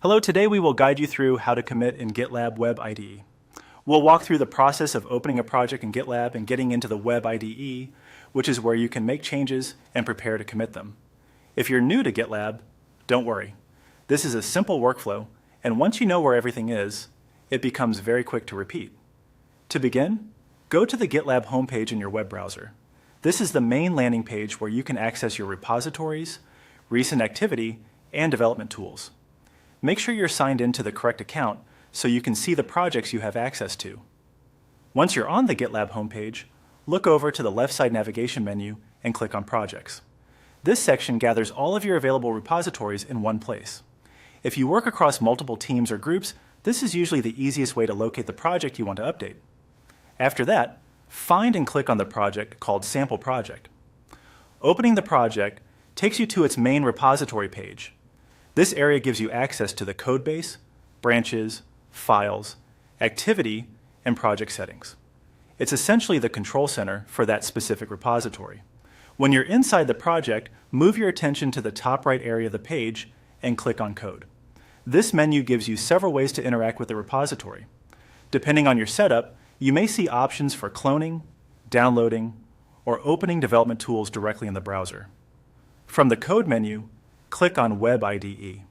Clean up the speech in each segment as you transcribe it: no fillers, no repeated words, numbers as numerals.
Hello, today we will guide you through how to commit in GitLab Web IDE. We'll walk through the process of opening a project in GitLab and getting into the Web IDE, which is where you can make changes and prepare to commit them. If you're new to GitLab, don't worry. This is a simple workflow, and once you know where everything is, it becomes very quick to repeat. To begin, go to the GitLab homepage in your web browser. This is the main landing page where you can access your repositories, recent activity, and development tools. Make sure you're signed into the correct account so you can see the projects you have access to. Once you're on the GitLab homepage, look over to the left side navigation menu and click on Projects. This section gathers all of your available repositories in one place. If you work across multiple teams or groups, this is usually the easiest way to locate the project you want to update. After that, find and click on the project called Sample Project. Opening the project takes you to its main repository page. This area gives you access to the codebase, branches, files, activity, and project settings. It's essentially the control center for that specific repository. When you're inside the project, move your attention to the top right area of the page and click on Code. This menu gives you several ways to interact with the repository. Depending on your setup, you may see options for cloning, downloading, or opening development tools directly in the browser. From the Code menu, click on Web IDE.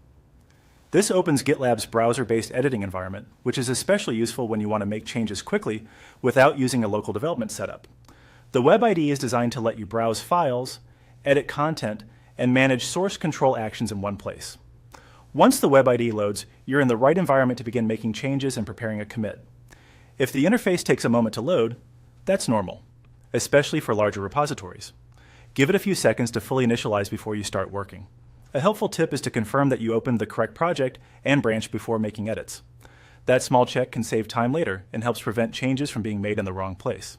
This opens GitLab's browser-based editing environment, which is especially useful when you want to make changes quickly without using a local development setup. The Web IDE is designed to let you browse files, edit content, and manage source control actions in one place. Once the Web IDE loads, you're in the right environment to begin making changes and preparing a commit. If the interface takes a moment to load, that's normal, especially for larger repositories. Give it a few seconds to fully initialize before you start working. A helpful tip is to confirm that you opened the correct project and branch before making edits. That small check can save time later and helps prevent changes from being made in the wrong place.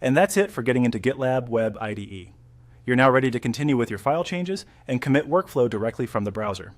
And that's it for getting into GitLab Web IDE. You're now ready to continue with your file changes and commit workflow directly from the browser.